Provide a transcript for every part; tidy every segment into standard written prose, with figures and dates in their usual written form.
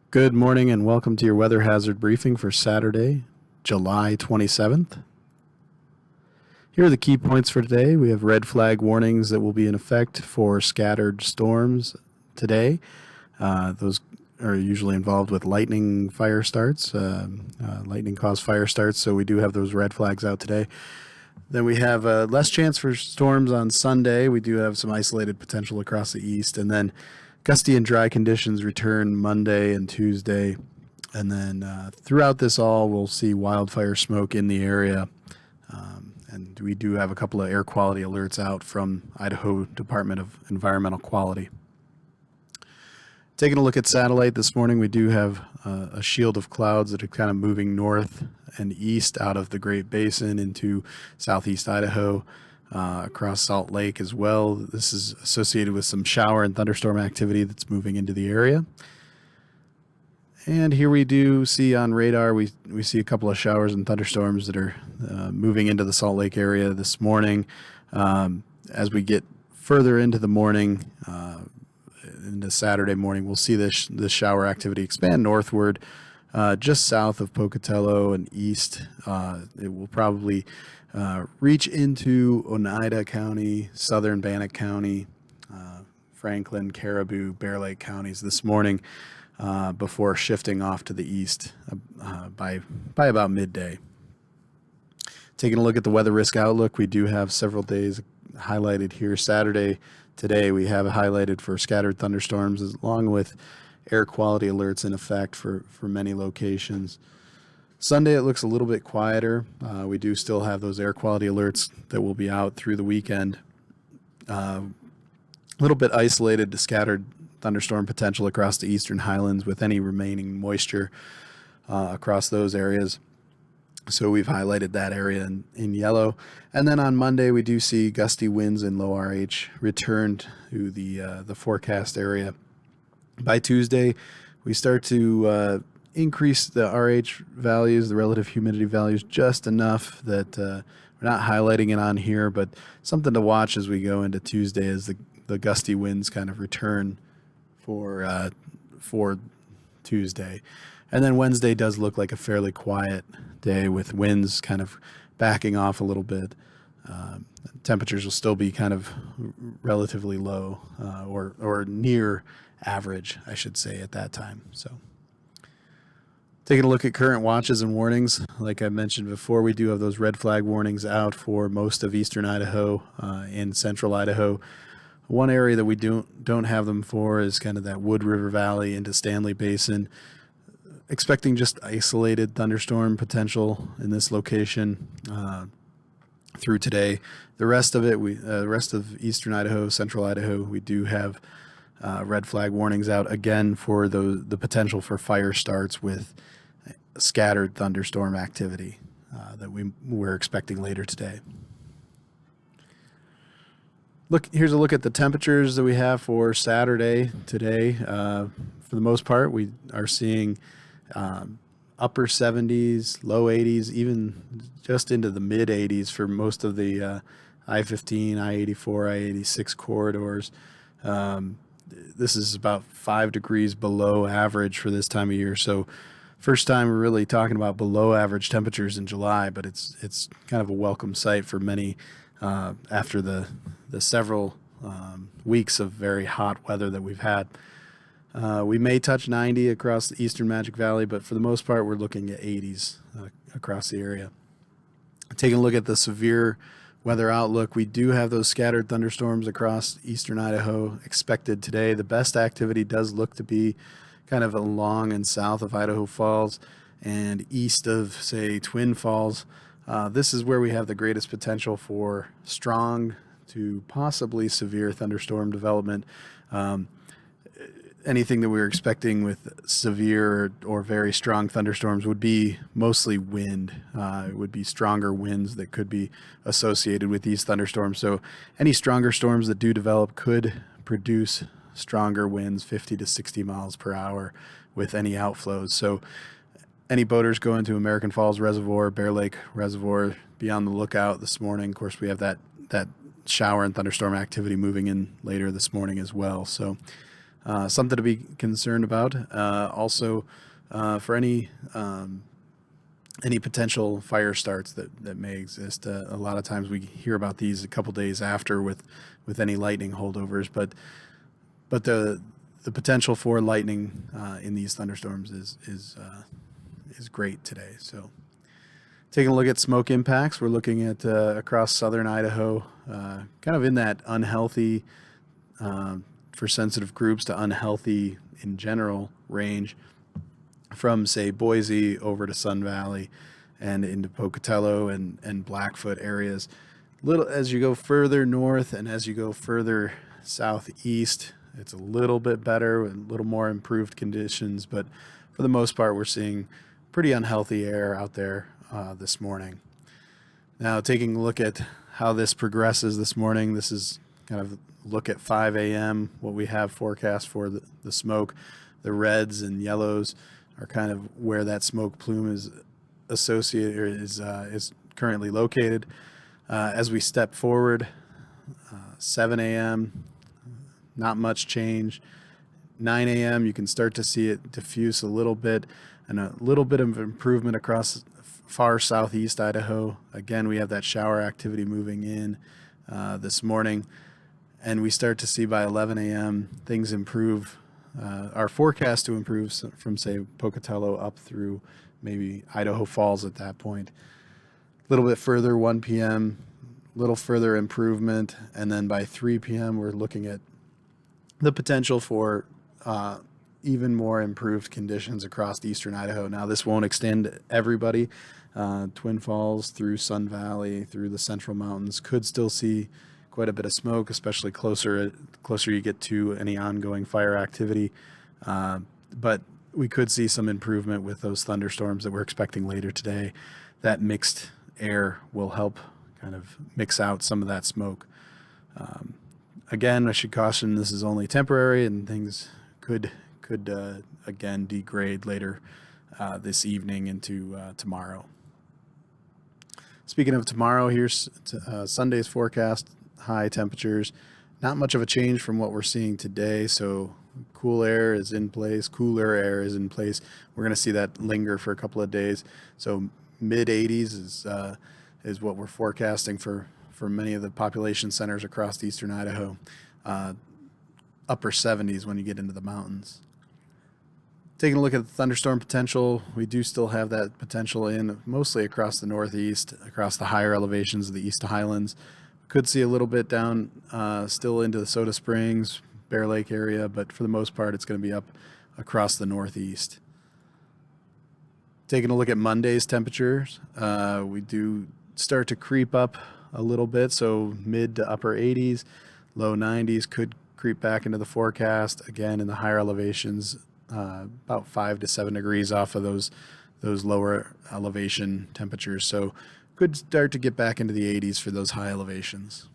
Good morning and welcome to your weather hazard briefing for Saturday, July 27th. Here are the key points for today. We have red flag warnings that will be in effect for scattered storms today. Those are usually involved with lightning fire starts, lightning caused fire starts, so we do have those red flags out today. Then we have less chance for storms on Sunday. We do have some isolated potential across the east, and then gusty and dry conditions return Monday and Tuesday. And then throughout this all, we'll see wildfire smoke in the area. And we do have a couple of air quality alerts out from Idaho Department of Environmental Quality. Taking a look at satellite this morning, we do have a shield of clouds that are kind of moving north and east out of the Great Basin into southeast Idaho, across Salt Lake as well. This is associated with some shower and thunderstorm activity that's moving into the area. And here we do see on radar, we see a couple of showers and thunderstorms that are moving into the Salt Lake area this morning. As we get further into the morning, into Saturday morning, we'll see this shower activity expand northward, just south of Pocatello and east. It will probably reach into Oneida County, southern Bannock County, Franklin, Caribou, Bear Lake counties this morning, before shifting off to the east by about midday. Taking a look at the weather risk outlook, we do have several days highlighted here. Saturday, today, we have highlighted for scattered thunderstorms along with air quality alerts in effect for many locations. Sunday, it looks a little bit quieter. We do still have those air quality alerts that will be out through the weekend. A little bit isolated to scattered thunderstorm potential across the eastern highlands with any remaining moisture across those areas. So we've highlighted that area in yellow. And then on Monday, we do see gusty winds and low RH return to the forecast area. By Tuesday, we start to increase the RH values, the relative humidity values, just enough that we're not highlighting it on here, but something to watch as we go into Tuesday as the gusty winds kind of return for Tuesday. And then Wednesday does look like a fairly quiet day with winds kind of backing off a little bit. Temperatures will still be kind of relatively low, or near average, I should say, at that time. So taking a look at current watches and warnings, like I mentioned before, we do have those red flag warnings out for most of eastern Idaho and central Idaho. One area that we don't have them for is kind of that Wood River Valley into Stanley Basin. Expecting just isolated thunderstorm potential in this location through today. The rest of it, the rest of eastern Idaho, central Idaho, we do have red flag warnings out again for the potential for fire starts with scattered thunderstorm activity that we're expecting later today. Here's a look at the temperatures that we have for Saturday today. For the most part, we are seeing upper 70s, low 80s, even just into the mid 80s for most of the I-15, I-84, I-86 corridors. This is about 5 degrees below average for this time of year. So first time we're really talking about below average temperatures in July, but it's kind of a welcome sight for many after the several weeks of very hot weather that we've had. We may touch 90 across the eastern Magic Valley, but for the most part, we're looking at 80s across the area. Taking a look at the severe weather outlook, we do have those scattered thunderstorms across eastern Idaho expected today. The best activity does look to be kind of along and south of Idaho Falls and east of, say, Twin Falls. This is where we have the greatest potential for strong to possibly severe thunderstorm development. Anything that we were expecting with severe or very strong thunderstorms would be mostly wind. It would be stronger winds that could be associated with these thunderstorms. So any stronger storms that do develop could produce stronger winds, 50 to 60 miles per hour with any outflows. So any boaters going to American Falls Reservoir, Bear Lake Reservoir, be on the lookout this morning. Of course, we have that shower and thunderstorm activity moving in later this morning as well. So something to be concerned about. Also, for any potential fire starts that may exist. A lot of times we hear about these a couple days after with any lightning holdovers, but the potential for lightning in these thunderstorms is great today. So taking a look at smoke impacts, we're looking at across southern Idaho, kind of in that unhealthy for sensitive groups to unhealthy in general range, from say Boise over to Sun Valley and into Pocatello and Blackfoot areas. Little as you go further north and as you go further southeast, it's a little bit better with a little more improved conditions, but for the most part, we're seeing pretty unhealthy air out there this morning. Now, taking a look at how this progresses this morning, this is kind of look at 5 a.m., what we have forecast for the smoke. The reds and yellows are kind of where that smoke plume is associated or is currently located. As we step forward, 7 a.m., not much change. 9 a.m., you can start to see it diffuse a little bit, and a little bit of improvement across far southeast Idaho. Again, we have that shower activity moving in this morning, and we start to see by 11 a.m. things improve. Our forecast to improve from, say, Pocatello up through maybe Idaho Falls at that point. A little bit further, 1 p.m., little further improvement, and then by 3 p.m. we're looking at the potential for even more improved conditions across eastern Idaho. Now, this won't extend to everybody. Twin Falls through Sun Valley, through the Central Mountains could still see quite a bit of smoke, especially closer you get to any ongoing fire activity. But we could see some improvement with those thunderstorms that we're expecting later today. That mixed air will help kind of mix out some of that smoke. Again, I should caution this is only temporary, and things could again degrade later this evening into tomorrow. Speaking of tomorrow, here's Sunday's forecast. High temperatures, not much of a change from what we're seeing today. So cooler air is in place. We're going to see that linger for a couple of days. So mid 80s is what we're forecasting for many of the population centers across eastern Idaho. Upper 70s when you get into the mountains. Taking a look at the thunderstorm potential, we do still have that potential in mostly across the northeast, across the higher elevations of the East Highlands. Could see a little bit down still into the Soda Springs, Bear Lake area, but for the most part, it's going to be up across the northeast. Taking a look at Monday's temperatures, we do start to creep up a little bit, so mid to upper 80s, low 90s could creep back into the forecast. Again, in the higher elevations, about 5 to 7 degrees off of those lower elevation temperatures. So could start to get back into the 80s for those high elevations.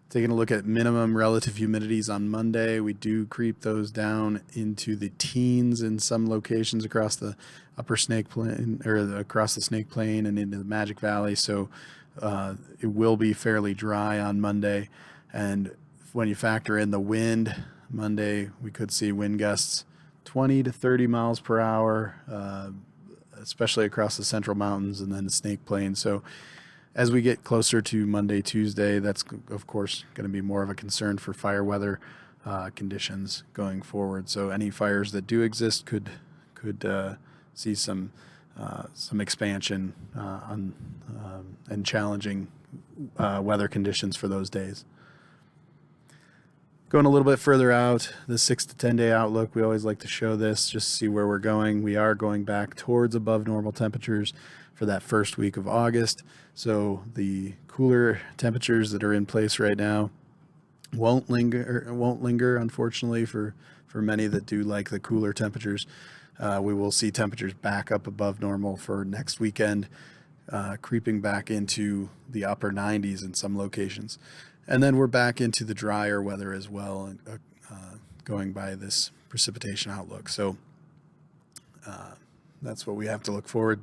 Taking a look at minimum relative humidities on Monday, we do creep those down into the teens in some locations across the upper Snake Plain or across the Snake Plain and into the Magic Valley. So it will be fairly dry on Monday. And when you factor in the wind, Monday we could see wind gusts 20 to 30 miles per hour, especially across the Central Mountains and then the Snake Plain. So as we get closer to Monday, Tuesday, that's of course going to be more of a concern for fire weather conditions going forward. So any fires that do exist could see some expansion and challenging weather conditions for those days. Going a little bit further out, the 6 to 10 day outlook, we always like to show this just to see where we're going. We are going back towards above normal temperatures for that first week of August. So the cooler temperatures that are in place right now won't linger, unfortunately, for many that do like the cooler temperatures. We will see temperatures back up above normal for next weekend, creeping back into the upper 90s in some locations. And then we're back into the drier weather as well, going by this precipitation outlook. So that's what we have to look forward.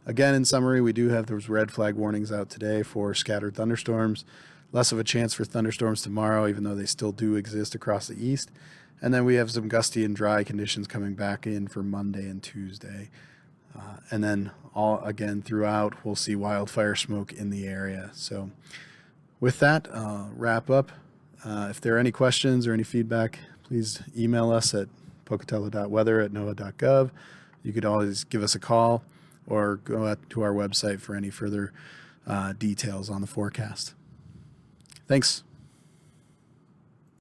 Again, in summary, we do have those red flag warnings out today for scattered thunderstorms. Less of a chance for thunderstorms tomorrow, even though they still do exist across the east. And then we have some gusty and dry conditions coming back in for Monday and Tuesday. And then all again throughout, we'll see wildfire smoke in the area. So with that, wrap up. If there are any questions or any feedback, please email us at pocatello.weather@noaa.gov. You could always give us a call or go out to our website for any further details on the forecast. Thanks.